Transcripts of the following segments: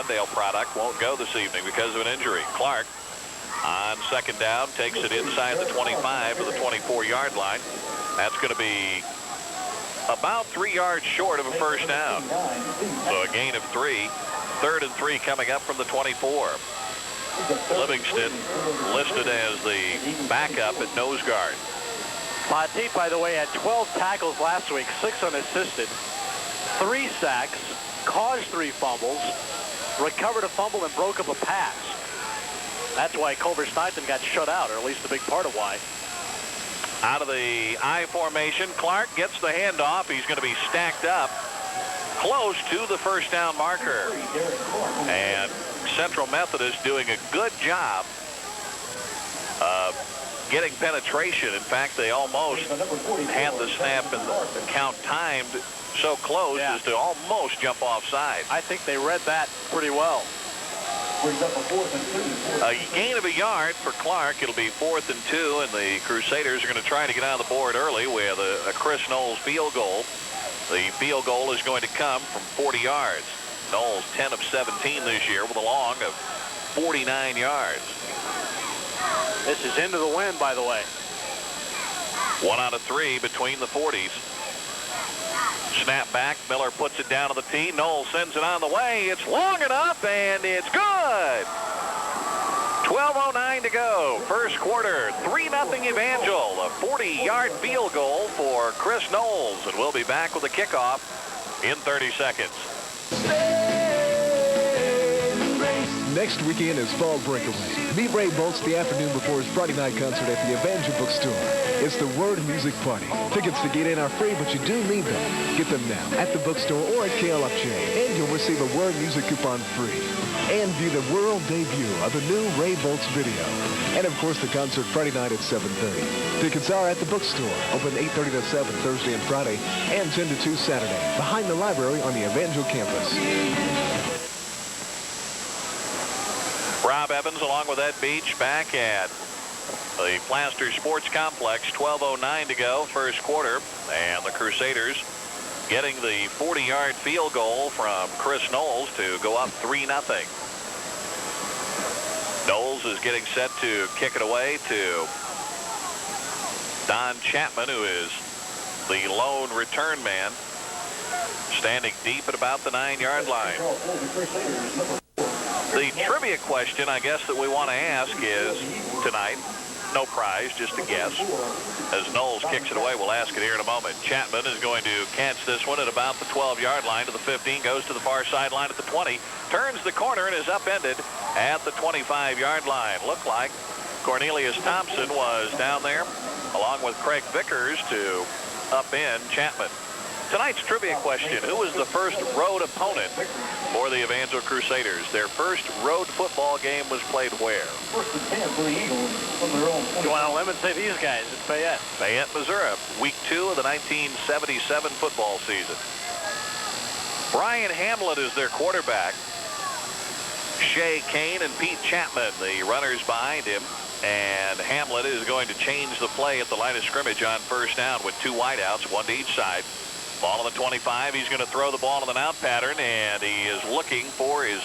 Glendale product, won't go this evening because of an injury. Clark on second down takes it inside the 25 to the 24-yard line. That's going to be about 3 yards short of a first down. So a gain of 3. 3rd and 3 coming up from the 24. Livingston listed as the backup at nose guard. Monteith, by the way, had 12 tackles last week, 6 unassisted, 3 sacks, caused 3 fumbles, recovered a fumble, and broke up a pass. That's why Culver Stockton got shut out, or at least a big part of why. Out of the I formation, Clark gets the handoff. He's going to be stacked up close to the first down marker. And Central Methodist doing a good job of getting penetration. In fact, they almost had the snap and the count timed so close as to almost jump offside. I think they read that pretty well. A gain of a yard for Clark. It'll be 4th and 2, and the Crusaders are going to try to get on the board early with a Chris Knowles field goal. The field goal is going to come from 40 yards. Knowles 10 of 17 this year with a long of 49 yards. This is into the wind, by the way. 1 out of 3 between the 40s. Snap back. Miller puts it down to the tee. Knowles sends it on the way. It's long enough, and it's good. 12:09 to go. First quarter. 3-0 Evangel. A 40-yard field goal for Chris Knowles. And we'll be back with a kickoff in 30 seconds. Next weekend is Fall Breakaway. Meet Ray Boltz the afternoon before his Friday night concert at the Evangel bookstore. It's the Word Music Party. Tickets to get in are free, but you do need them. Get them now at the bookstore or at KLFJ, and you'll receive a Word Music coupon free. And view the world debut of the new Ray Boltz video. And, of course, the concert Friday night at 7:30. Tickets are at the bookstore, open 8:30 to 7 Thursday and Friday, and 10 to 2 Saturday, behind the library on the Evangel campus. Rob Evans along with Ed Beach back at the Plaster Sports Complex. 12:09 to go, first quarter, and the Crusaders getting the 40-yard field goal from Chris Knowles to go up 3-0. Knowles is getting set to kick it away to Don Chapman, who is the lone return man, standing deep at about the 9-yard line. The trivia question, I guess, that we want to ask is tonight, no prize, just a guess. As Knowles kicks it away, we'll ask it here in a moment. Chapman is going to catch this one at about the 12-yard line to the 15, goes to the far sideline at the 20, turns the corner and is upended at the 25-yard line. Looked like Cornelius Thompson was down there along with Craig Vickers to upend Chapman. Tonight's trivia question, who was the first road opponent for the Evangel Crusaders? Their first road football game was played where? You want to limit, say these guys. It's Fayette. Fayette, Missouri. Week 2 of the 1977 football season. Brian Hamlet is their quarterback. Shea Kane and Pete Chapman, the runners behind him. And Hamlet is going to change the play at the line of scrimmage on first down with 2 wideouts, 1 to each side. Ball on the 25. He's going to throw the ball in an out pattern, and he is looking for his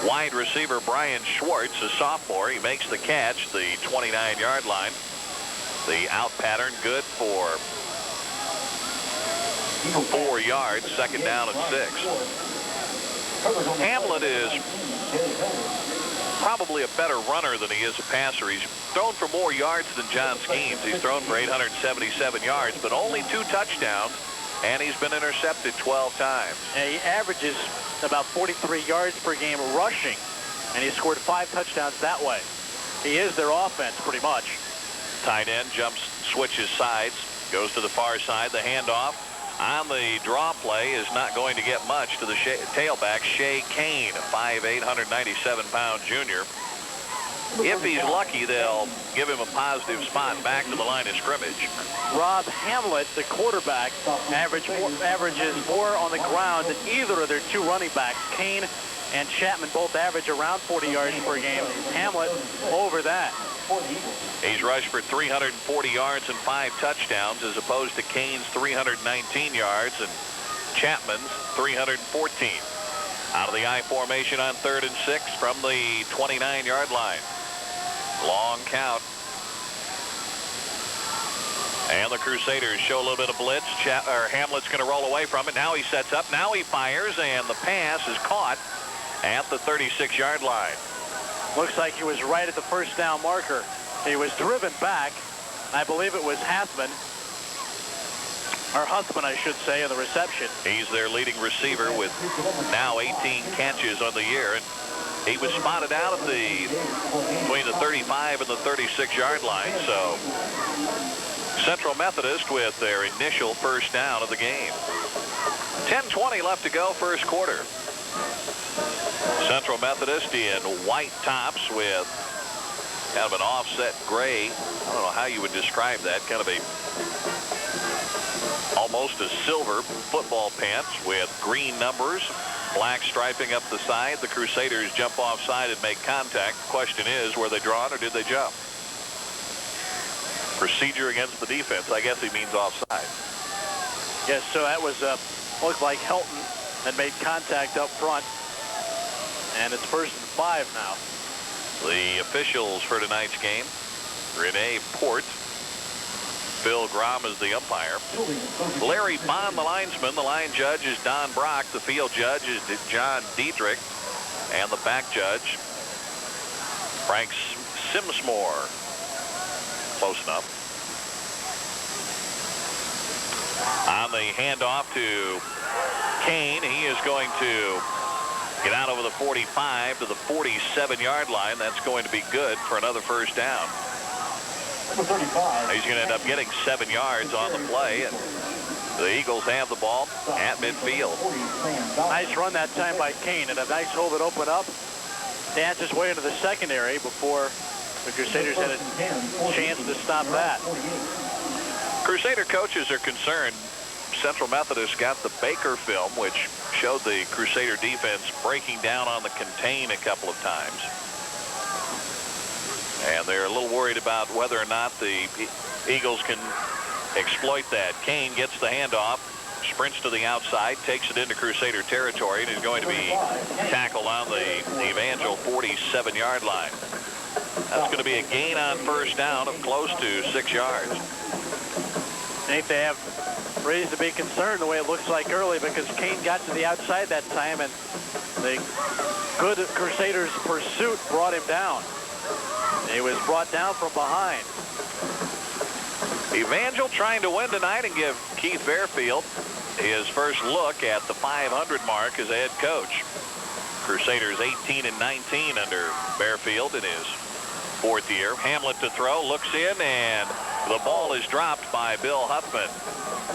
wide receiver, Brian Schwartz, a sophomore. He makes the catch, the 29-yard line. The out pattern good for 4 yards, second down and 6. Hamlet is probably a better runner than he is a passer. He's thrown for more yards than John Skeens. He's thrown for 877 yards, but only 2 touchdowns. And he's been intercepted 12 times. And he averages about 43 yards per game rushing, and he scored 5 touchdowns that way. He is their offense pretty much. Tight end jumps, switches sides, goes to the far side. The handoff on the draw play is not going to get much to the tailback, Shea Kane, a 5'8", 197-pound junior. If he's lucky, they'll give him a positive spot back to the line of scrimmage. Rob Hamlet, the quarterback, averages more on the ground than either of their 2 running backs. Kane and Chapman both average around 40 yards per game. Hamlet over that. He's rushed for 340 yards and 5 touchdowns as opposed to Kane's 319 yards and Chapman's 314. Out of the I formation on 3rd and 6 from the 29-yard line. Long count. And the Crusaders show a little bit of blitz. Hamlet's going to roll away from it. Now he sets up. Now he fires, and the pass is caught at the 36-yard line. Looks like he was right at the first down marker. He was driven back. I believe it was Huffman, I should say, in the reception. He's their leading receiver with now 18 catches on the year. And he was spotted out at between the 35 and the 36-yard line. So Central Methodist with their initial first down of the game. 10:20 left to go, first quarter. Central Methodist in white tops with kind of an offset gray. I don't know how you would describe that. Kind of almost a silver football pants with green numbers, black striping up the side. The Crusaders jump offside and make contact. The question is, were they drawn or did they jump? Procedure against the defense. I guess he means offside. Yes, so that was looked like Helton had made contact up front. And it's 1st and 5 now. The officials for tonight's game: Renee Port, Phil Grom is the umpire, Larry Bond the linesman, the line judge is Don Brock, the field judge is John Diedrich, and the back judge Frank Simsmore. Close enough. On the handoff to Kane, he is going to get out over the 45 to the 47-yard line. That's going to be good for another first down. He's going to end up getting 7 yards on the play, and the Eagles have the ball at midfield. Nice run that time by Kane, and a nice hole that opened up. Danced his way into the secondary before the Crusaders had a chance to stop that. Crusader coaches are concerned. Central Methodist got the Baker film, which showed the Crusader defense breaking down on the contain a couple of times. And they're a little worried about whether or not the Eagles can exploit that. Kane gets the handoff, sprints to the outside, takes it into Crusader territory, and is going to be tackled on the Evangel 47-yard line. That's going to be a gain on first down of close to 6 yards. I think they have reason to be concerned the way it looks like early, because Kane got to the outside that time, and the good Crusaders pursuit brought him down. He was brought down from behind. Evangel trying to win tonight and give Keith Bearfield his first look at the 500 mark as a head coach. Crusaders 18-19 under Bearfield in his 4th year. Hamlet to throw, looks in, and the ball is dropped by Bill Huffman.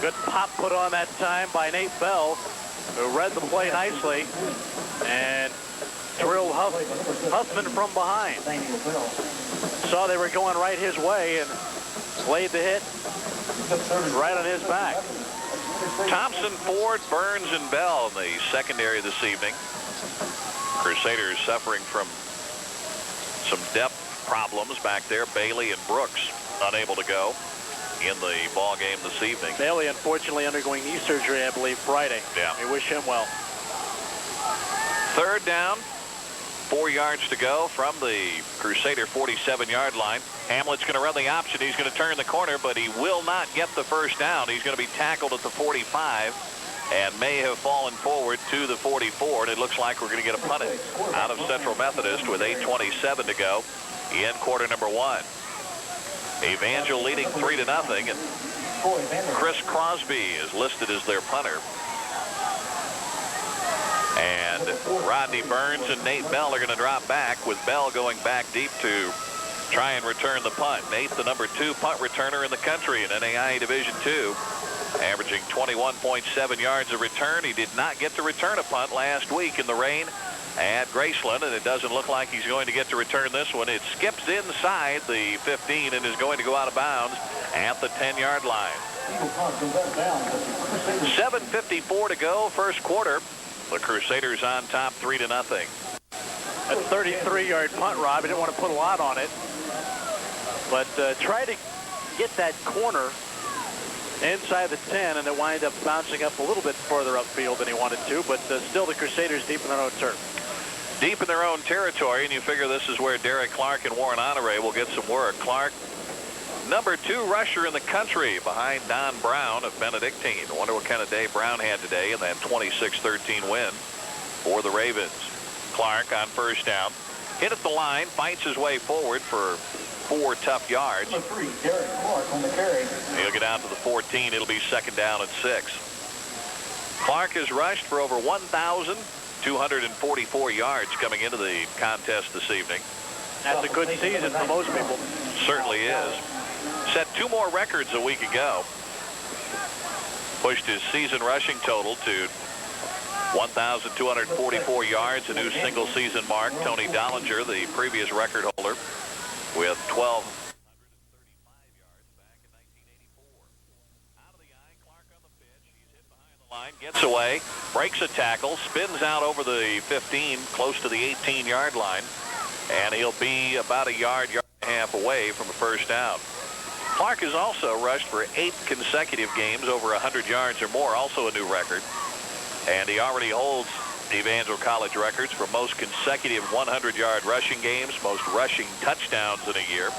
Good pop put on that time by Nate Bell, who read the play nicely and drilled Huffman from behind. Saw they were going right his way and laid the hit right on his back. Thompson, Ford, Burns, and Bell in the secondary this evening. Crusaders suffering from some depth problems back there. Bailey and Brooks unable to go in the ball game this evening. Bailey, unfortunately, undergoing knee surgery, I believe, Friday. Yeah. We wish him well. 3rd down, 4 yards to go from the Crusader 47-yard line. Hamlet's going to run the option. He's going to turn the corner, but he will not get the first down. He's going to be tackled at the 45 and may have fallen forward to the 44, and it looks like we're going to get a punt out of Central Methodist with 8:27 to go in quarter number 1. Evangel leading 3-0, and Chris Crosby is listed as their punter. And Rodney Burns and Nate Bell are going to drop back, with Bell going back deep to try and return the punt. Nate, the number 2 punt returner in the country in NAIA Division II, averaging 21.7 yards a return. He did not get to return a punt last week in the rain at Graceland, and it doesn't look like he's going to get to return this one. It skips inside the 15 and is going to go out of bounds at the 10-yard line. 7:54 to go, first quarter. The Crusaders on top 3-0. A 33-yard punt, Rob. I didn't want to put a lot on it, but try to get that corner inside the 10, and it wind up bouncing up a little bit further upfield than he wanted to, but still the Crusaders deep in their own turf. Deep in their own territory, and you figure this is where Derek Clark and Warren Honore will get some work. Clark, number 2 rusher in the country, behind Don Brown of Benedictine. I wonder what kind of day Brown had today in that 26-13 win for the Ravens. Clark on first down, hit at the line, fights his way forward for 4 tough yards. Number 3, Derek Clark on the carry. He'll get out to the 14. It'll be second down and 6. Clark has rushed for over 1,244 yards coming into the contest this evening. That's a good season for most people. Certainly is. Set 2 more records a week ago. Pushed his season rushing total to 1,244 yards, a new single season mark. Tony Dollinger, the previous record holder, with 1,235 yards back in 1984. Out of the eye, Clark on the pitch. He's hit behind the line, gets away, breaks a tackle, spins out over the 15, close to the 18-yard line, and he'll be about a yard and a half away from a first down. Clark has also rushed for 8 consecutive games over 100 yards or more, also a new record. And he already holds Evangel College records for most consecutive 100-yard rushing games, most rushing touchdowns in a year.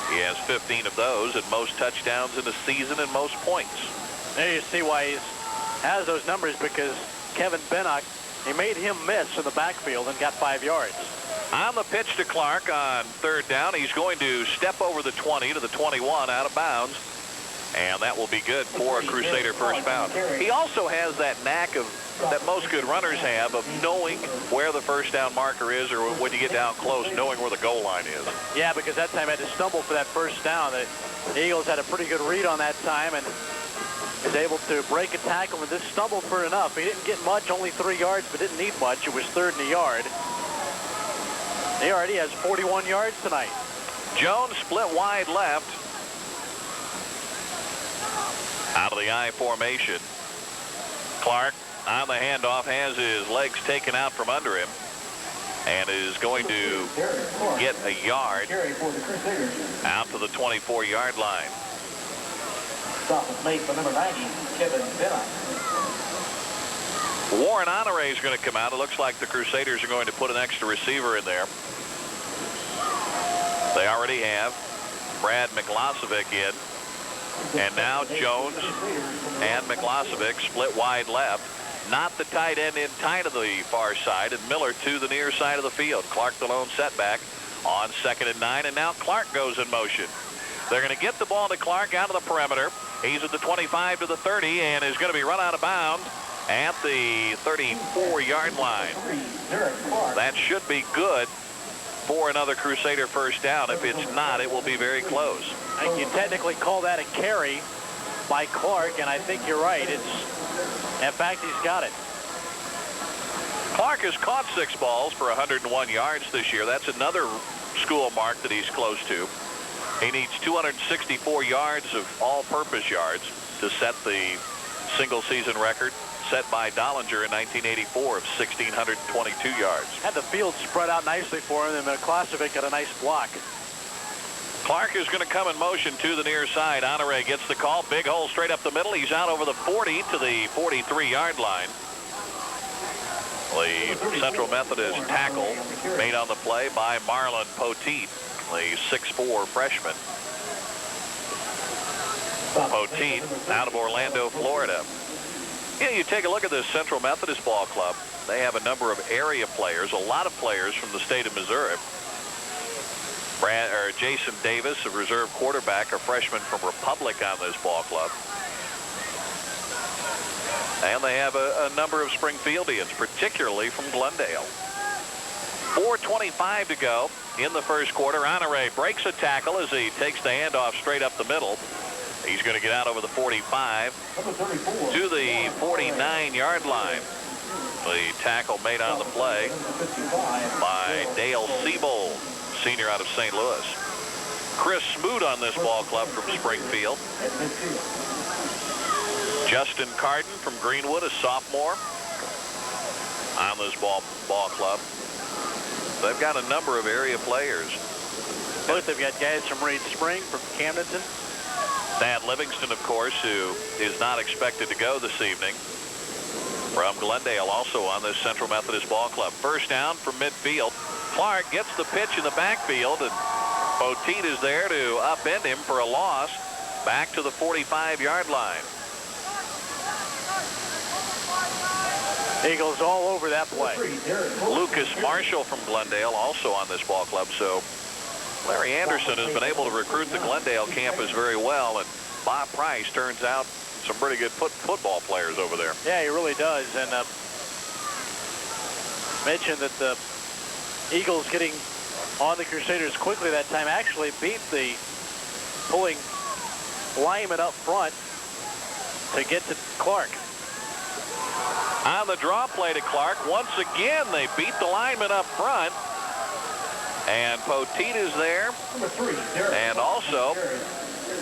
He has 15 of those, and most touchdowns in a season and most points. There you see why he has those numbers, because Kevin Bennock, he made him miss in the backfield and got 5 yards. On the pitch to Clark on third down, he's going to step over the 20 to the 21 out of bounds. And that will be good for a Crusader first down. He also has that knack that most good runners have of knowing where the first down marker is, or when you get down close, knowing where the goal line is. Yeah, because that time I had to stumble for that first down. The Eagles had a pretty good read on that time and was able to break a tackle and just stumbled for enough. He didn't get much, only 3 yards, but didn't need much. It was 3rd and a yard. He already has 41 yards tonight. Jones split wide left. Out of the I formation. Clark on the handoff has his legs taken out from under him and is going to get a yard out to the 24-yard line. Stop was made for number 90, Kevin Bennock. Warren Honore is going to come out. It looks like the Crusaders are going to put an extra receiver in there. They already have Brad Miklosevic in. And now Jones and Miklosevic split wide left. Not the tight end in tight to the far side, and Miller to the near side of the field. Clark the lone setback on 2nd and 9, and now Clark goes in motion. They're going to get the ball to Clark out of the perimeter. He's at the 25 to the 30 and is going to be run out of bounds at the 34-yard line. That should be good for another Crusader first down. If it's not, it will be very close. I think you technically call that a carry by Clark, and I think you're right. In fact, he's got it. Clark has caught 6 balls for 101 yards this year. That's another school mark that he's close to. He needs 264 yards of all-purpose yards to set the single-season record set by Dollinger in 1984 of 1,622 yards. Had the field spread out nicely for him, and Miklosevic got a nice block. Clark is going to come in motion to the near side. Honore gets the call. Big hole straight up the middle. He's out over the 40 to the 43-yard line. The Central Methodist tackle made on the play by Marlon Poteet, the 6'4 freshman. Poteet out of Orlando, Florida. Yeah, you take a look at this Central Methodist ball club. They have a number of area players, a lot of players from the state of Missouri. Jason Davis, a reserve quarterback, a freshman from Republic on this ball club. And they have a number of Springfieldians, particularly from Glendale. 4:25 to go in the first quarter. Honore breaks a tackle as he takes the handoff straight up the middle. He's going to get out over the 45 to the 49-yard line. The tackle made on the play by Dale Siebold, senior out of St. Louis. Chris Smoot on this ball club from Springfield. Justin Carden from Greenwood, a sophomore, on this ball club. They've got a number of area players. Both have got guys from Reed Spring, from Camdenton. Thad Livingston, of course, who is not expected to go this evening, from Glendale, also on this Central Methodist Ball Club. First down from midfield. Clark gets the pitch in the backfield, and Poteet is there to upend him for a loss back to the 45-yard line. Eagles all over that play. Lucas Marshall from Glendale also on this ball club. So Larry Anderson has been able to recruit the Glendale campus very well, and Bob Price turns out some pretty good football players over there. Yeah, he really does. And mentioned that the Eagles getting on the Crusaders quickly that time actually beat the pulling lineman up front to get to Clark. On the draw play to Clark, once again they beat the lineman up front, and Poteet is there, and also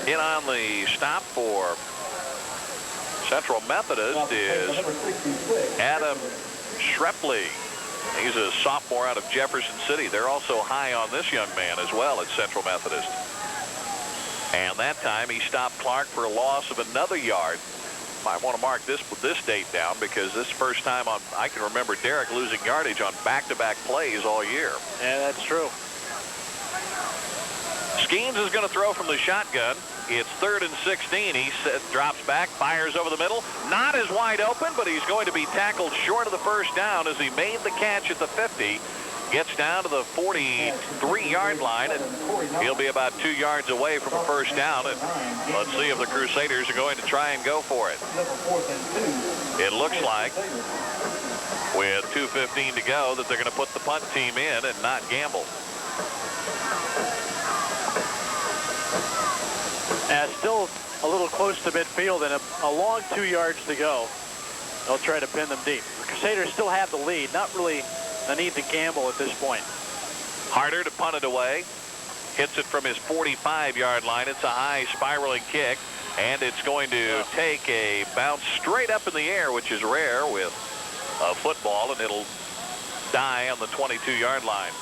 in on the stop for Central Methodist is Adam Shrepley. He's a sophomore out of Jefferson City. They're also high on this young man as well at Central Methodist. And that time he stopped Clark for a loss of another yard. I want to mark this date down because this first time I can remember Derek losing yardage on back-to-back plays all year. Yeah, that's true. Skeens is going to throw from the shotgun. It's 3rd and 16. He drops back, fires over the middle. Not as wide open, but he's going to be tackled short of the first down as he made the catch at the 50. Gets down to the 43-yard line, and he'll be about 2 yards away from a first down. And let's see if the Crusaders are going to try and go for it. It looks like, with 2:15 to go, that they're going to put the punt team in and not gamble. Still a little close to midfield and a long 2 yards to go. They'll try to pin them deep. The Crusaders still have the lead. Not really a need to gamble at this point. Harder to punt it away. Hits it from his 45-yard line. It's a high spiraling kick, and it's going to take a bounce straight up in the air, which is rare with a football, and it'll die on the 22-yard line.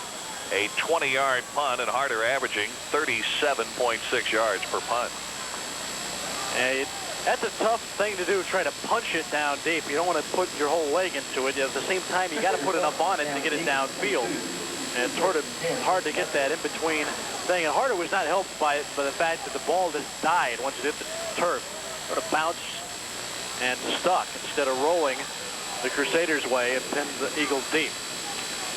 A 20-yard punt, and Harder averaging 37.6 yards per punt. And that's a tough thing to do, try to punch it down deep. You don't want to put your whole leg into it. At the same time, you got to put enough on it to get it downfield. And it's sort of hard to get that in between thing. And Harder was not helped by the fact that the ball just died once it hit the turf. Sort of bounced and stuck instead of rolling the Crusaders' way and pinned the Eagles deep.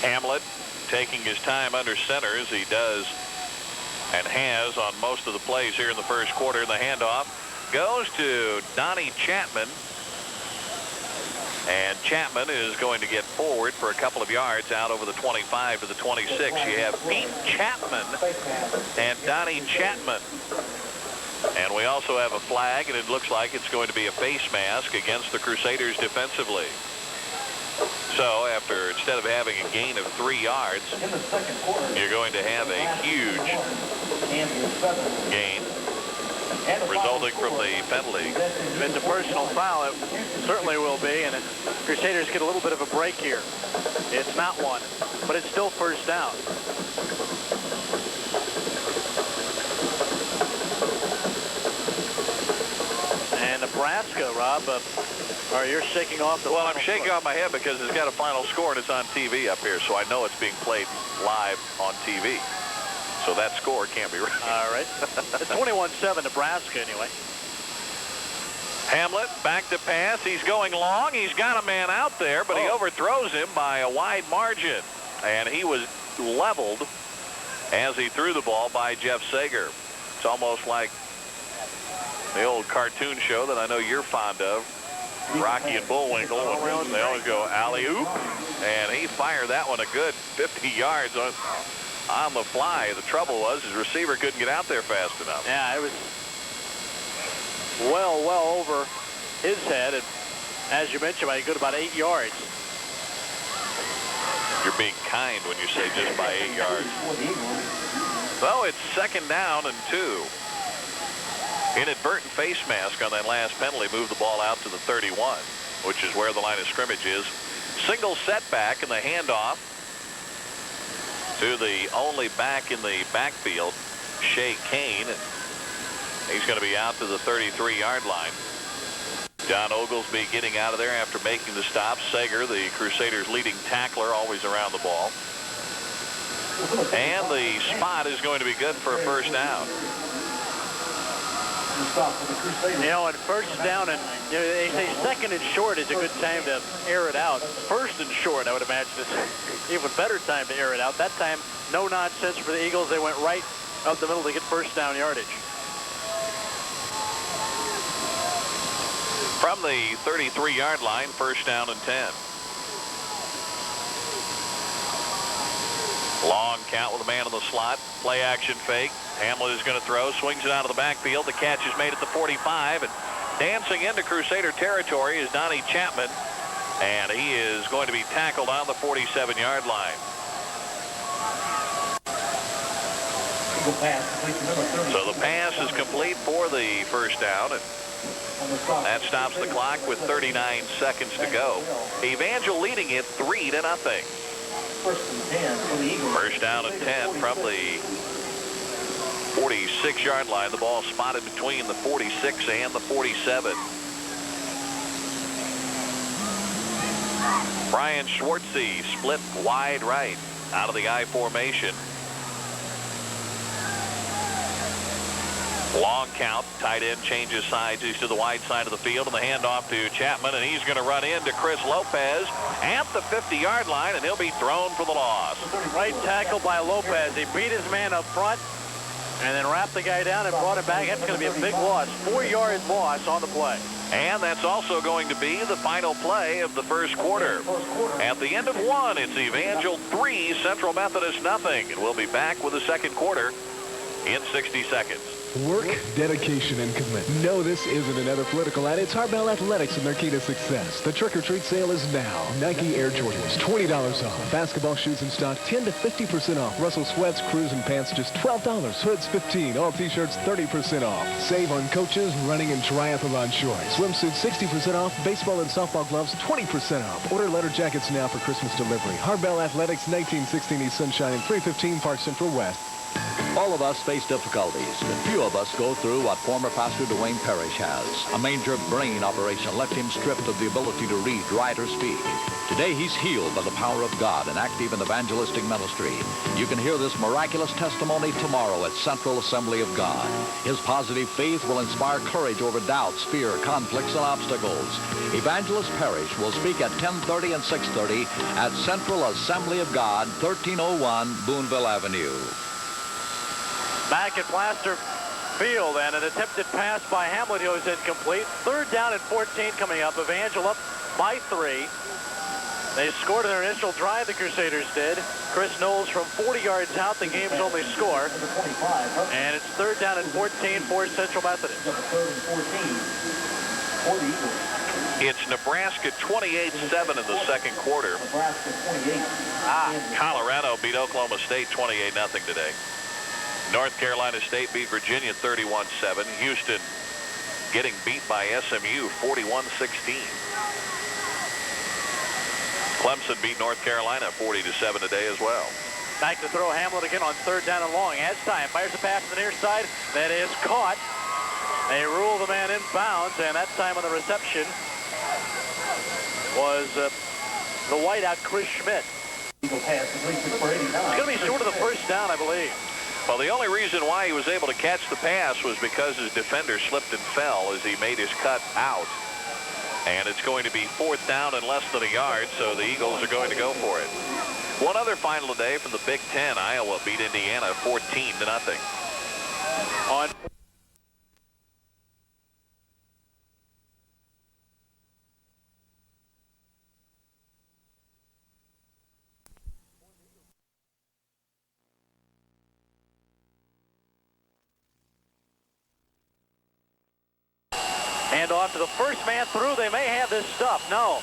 Hamlet taking his time under center as he does and has on most of the plays here in the first quarter. The handoff goes to Donnie Chapman, and Chapman is going to get forward for a couple of yards out over the 25 to the 26. You have Pete Chapman and Donnie Chapman, and we also have a flag, and it looks like it's going to be a face mask against the Crusaders defensively. So instead of having a gain of 3 yards, you're going to have a huge gain resulting from the penalty. If it's a personal foul, it certainly will be, and the Crusaders get a little bit of a break here. It's not one, but it's still first down. And Nebraska, Rob, you're shaking off the... Well, I'm shaking off my head because it's got a final score and it's on TV up here, so I know it's being played live on TV. So that score can't be right. All right. It's 21-7 Nebraska anyway. Hamlet back to pass. He's going long. He's got a man out there, but he overthrows him by a wide margin. And he was leveled as he threw the ball by Jeff Sager. It's almost like the old cartoon show that I know you're fond of, Rocky and Bullwinkle. They always go alley-oop. And he fired that one a good 50 yards on the fly. The trouble was his receiver couldn't get out there fast enough. Yeah, it was well over his head, and as you mentioned, by a good about 8 yards. You're being kind when you say just by 8 yards. So it's 2nd down and 2. Inadvertent face mask on that last penalty moved the ball out to the 31, which is where the line of scrimmage is. Single setback in the handoff to the only back in the backfield, Shea Kane. And He's going to be out to the 33-yard line. John Oglesby getting out of there after making the stop. Sager, the Crusaders' leading tackler, always around the ball. And the spot is going to be good for a first down. You know, on first down, and you know, they say second and short is a good time to air it out. First and short, I would imagine, is an even better time to air it out. That time, no nonsense for the Eagles. They went right up the middle to get first down yardage. From the 33-yard line, first down and 10. Long count with a man in the slot. Play action fake. Hamlet is going to throw. Swings it out of the backfield. The catch is made at the 45. And dancing into Crusader territory is Donnie Chapman. And he is going to be tackled on the 47-yard line. So the pass is complete for the first down. And that stops the clock with 39 seconds to go. Evangel leading it 3-0. First down and 10 from the 46-yard line. The ball spotted between the 46 and the 47. Brian Schwartzy split wide right out of the I formation. Long count. Tight end changes sides. He's to the wide side of the field, and the handoff to Chapman, and he's going to run into Chris Lopez at the 50-yard line, and he'll be thrown for the loss. Right tackle by Lopez. He beat his man up front and then wrapped the guy down and brought him back. That's going to be a big loss. 4-yard loss on the play. And that's also going to be the final play of the first quarter. At the end of one, it's Evangel 3, Central Methodist nothing. And we'll be back with the second quarter in 60 seconds. Work, dedication, and commitment. No, this isn't another political ad. It's Harbell Athletics and their key to success. The trick-or-treat sale is now. Nike Air Jordans, $20 off. Basketball shoes in stock, 10 to 50% off. Russell sweats, crews, and pants, just $12. Hoods, $15. All t-shirts, 30% off. Save on coaches, running, and triathlon shorts. Swimsuits, 60% off. Baseball and softball gloves, 20% off. Order letter jackets now for Christmas delivery. Harbell Athletics, 1916 East Sunshine and 315 Park Central West. All of us face difficulties, but few of us go through what former Pastor Dwayne Parrish has. A major brain operation left him stripped of the ability to read, write, or speak. Today, he's healed by the power of God and active in evangelistic ministry. You can hear this miraculous testimony tomorrow at Central Assembly of God. His positive faith will inspire courage over doubts, fear, conflicts, and obstacles. Evangelist Parrish will speak at 10:30 and 6:30 at Central Assembly of God, 1301 Boonville Avenue. Back at Plaster Field, and an attempted pass by Hamlet goes incomplete. Third down and 14 coming up. Evangel up by 3. They scored in their initial drive, the Crusaders did. Chris Knowles from 40 yards out, the game's only score. And it's third down and 14 for Central Methodist. It's Nebraska 28-7 in the second quarter. Colorado beat Oklahoma State 28-0 today. North Carolina State beat Virginia 31-7. Houston getting beat by SMU 41-16. Clemson beat North Carolina 40-7 today as well. Back to throw Hamlet again on third down and long. Has time. Fires a pass to the near side. That is caught. They rule the man in bounds, and that time on the reception was the wideout Chris Schmidt. It's going to be short of the first down, I believe. Well, the only reason why he was able to catch the pass was because his defender slipped and fell as he made his cut out. And it's going to be fourth down and less than a yard, so the Eagles are going to go for it. One other final today from the Big Ten. Iowa beat Indiana 14-0. On hand off to the first man through. They may have this stuff. No.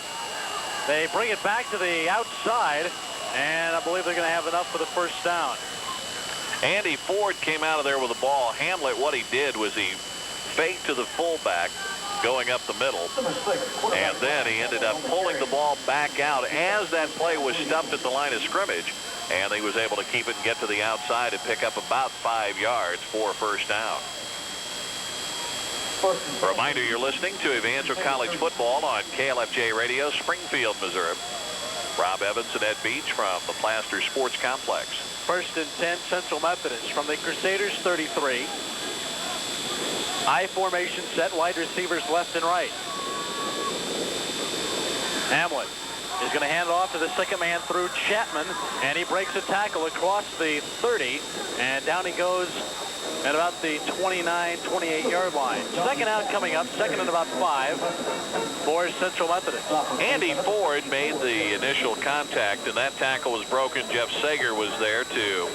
They bring it back to the outside, and I believe they're going to have enough for the first down. Andy Ford came out of there with the ball. Hamlet, what he did was he faked to the fullback going up the middle, and then he ended up pulling the ball back out as that play was stuffed at the line of scrimmage, and he was able to keep it and get to the outside and pick up about 5 yards for a first down. A reminder, you're listening to Evangel College Football on KLFJ Radio, Springfield, Missouri. Rob Evans and Ed Beach from the Plaster Sports Complex. 1st and 10, Central Methodist from the Crusaders 33. I formation set, wide receivers left and right. Hamlet is going to hand it off to the second man through Chapman, and he breaks a tackle across the 30, and down he goes at about the 29, 28-yard line. Second out coming up, second and about 5 for Central Methodist. Andy Ford made the initial contact, and that tackle was broken. Jeff Sager was there to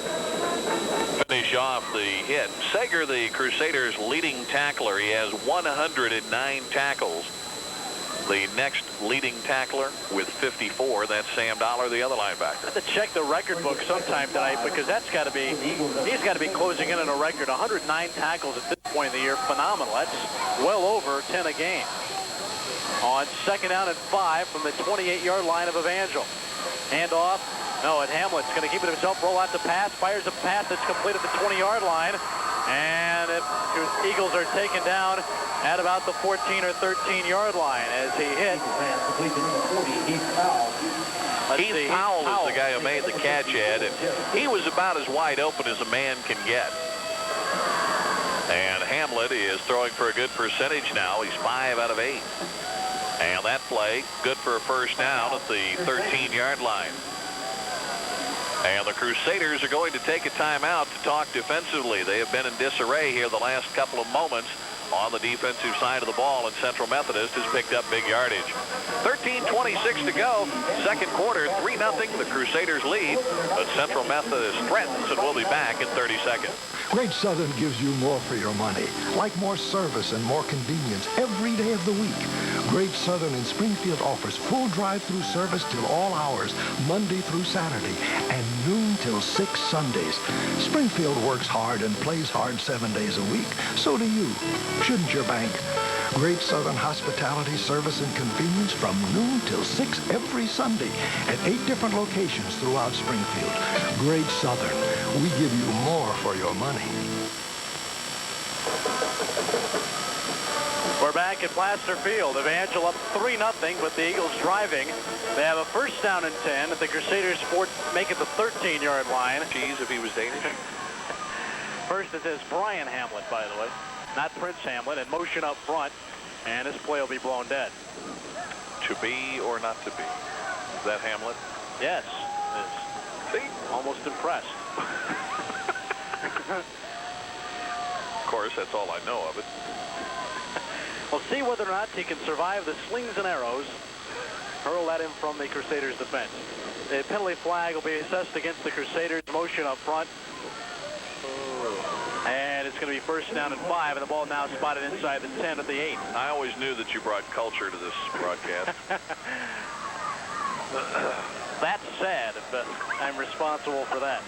finish off the hit. Sager, the Crusaders' leading tackler. He has 109 tackles. The next leading tackler with 54, that's Sam Dollar, the other linebacker. I have to check the record book sometime tonight, because that's got to be, he's got to be closing in on a record. 109 tackles at this point in the year, phenomenal. That's well over 10 a game. On second down and 5 from the 28-yard line of Evangel. Handoff. No, and Hamlet's going to keep it himself, roll out the pass, fires a pass that's complete at the 20-yard line. And if Eagles are taken down at about the 14 or 13-yard line as he hit. Heath Powell is the guy who made the catch, Ed, and he was about as wide open as a man can get. And Hamlet is throwing for a good percentage now. He's 5 out of 8. And that play, good for a first down at the 13-yard line. And the Crusaders are going to take a timeout to talk defensively. They have been in disarray here the last couple of moments on the defensive side of the ball, and Central Methodist has picked up big yardage. 13:26 to go. Second quarter, 3-0. The Crusaders lead, but Central Methodist threatens, and we'll be back in 30 seconds. Great Southern gives you more for your money, like more service and more convenience every day of the week. Great Southern in Springfield offers full drive-through service till all hours, Monday through Saturday, and noon till 6 Sundays. Springfield works hard and plays hard 7 days a week. So do you. Shouldn't your bank? Great Southern hospitality, service, and convenience from noon till 6 every Sunday at 8 different locations throughout Springfield. Great Southern. We give you more for your money. We're back at Plaster Field. Evangel up 3-0 with the Eagles driving. They have a first down and 10 at the Crusaders make it the 13-yard line. Geez, if he was Danish. First it says Brian Hamlet, by the way, not Prince Hamlet, and motion up front, and this play will be blown dead. To be or not to be? Is that Hamlet? Yes, it is. See? Almost impressed. Of course, that's all I know of it. We'll see whether or not he can survive the slings and arrows hurled at him from the Crusaders defense. The penalty flag will be assessed against the Crusaders. Motion up front. And it's going to be first down and 5, and the ball now spotted inside the 10 at the 8. I always knew that you brought culture to this broadcast. That's sad, but I'm responsible for that.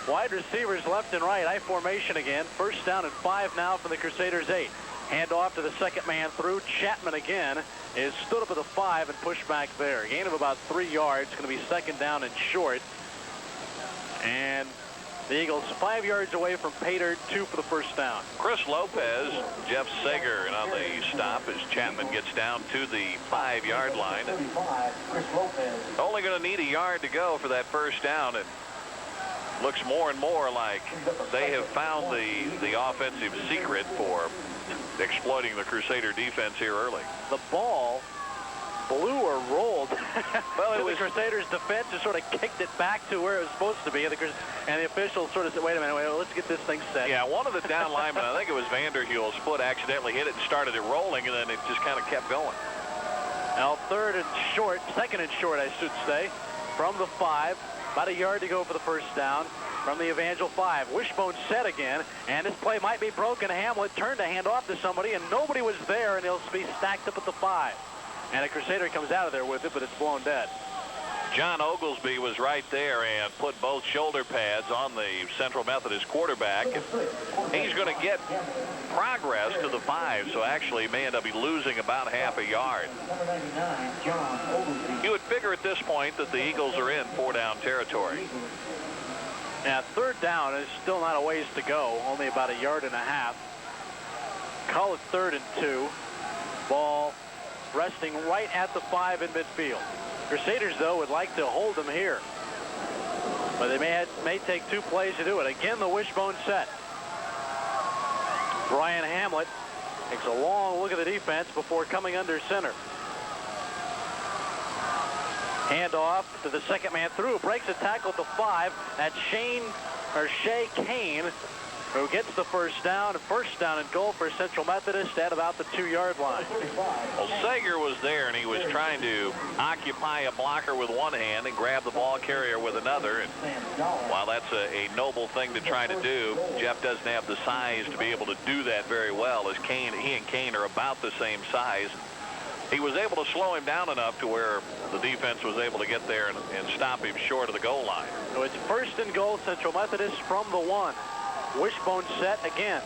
Wide receivers left and right. I formation again. First down and 5 now for the Crusaders 8. Hand off to the second man through. Chapman again is stood up at the 5 and pushed back there. Gain of about 3 yards. Going to be second down and short. And the Eagles 5 yards away from pay dirt, 2 for the first down. Chris Lopez, Jeff Sager, and on the stop as Chapman gets down to the 5-yard line. Only going to need a yard to go for that first down. And looks more and more like they have found the offensive secret for exploiting the Crusader defense here early. The ball blew or rolled. Well, it the was Crusaders defense just sort of kicked it back to where it was supposed to be, and the officials sort of said, wait a minute, let's get this thing set. Yeah, one of the down linemen, I think it was Vanderhule's foot, accidentally hit it and started it rolling, and then it just kind of kept going. Now second and short, I should say, from the 5. About a yard to go for the first down from the Evangel 5. Wishbone set again, and this play might be broken. Hamlet turned to hand off to somebody, and nobody was there, and he'll be stacked up at the 5. And a Crusader comes out of there with it, but it's blown dead. John Oglesby was right there and put both shoulder pads on the Central Methodist quarterback. And he's going to get progress to the 5, so actually he may end up losing about half a yard. You would figure at this point that the Eagles are in 4-down territory. Now, third down is still not a ways to go, only about a yard and a half. Call it 3rd and 2. Ball resting right at the 5 in midfield. Crusaders, though, would like to hold them here. But they may take 2 plays to do it. Again, the wishbone set. Brian Hamlet takes a long look at the defense before coming under center. Handoff to the second man through. Breaks a tackle at the 5. That's Shea Kane, who gets the first down. First down and goal for Central Methodist at about the 2-yard line. Well, Sager was there, and he was trying to occupy a blocker with one hand and grab the ball carrier with another. And while that's a noble thing to try to do, Jeff doesn't have the size to be able to do that very well, as he and Kane are about the same size. He was able to slow him down enough to where the defense was able to get there and stop him short of the goal line. So it's 1st and goal, Central Methodist from the 1. Wishbone set again.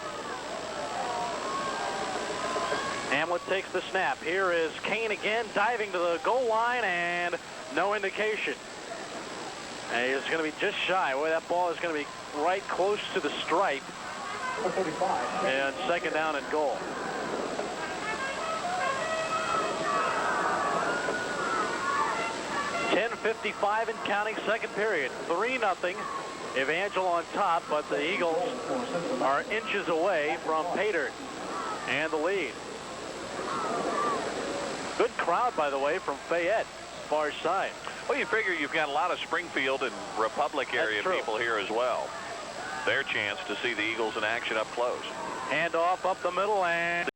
Hamlet takes the snap. Here is Kane again, diving to the goal line, and no indication. And he's going to be just shy. Boy, that ball is going to be right close to the stripe. And 2nd down and goal. .55 and counting, 2nd period. 3-0. Evangel on top, but the Eagles are inches away from Pater and the lead. Good crowd, by the way, from Fayette, far side. Well, you figure you've got a lot of Springfield and Republic area people here as well. Their chance to see the Eagles in action up close. Handoff up the middle, and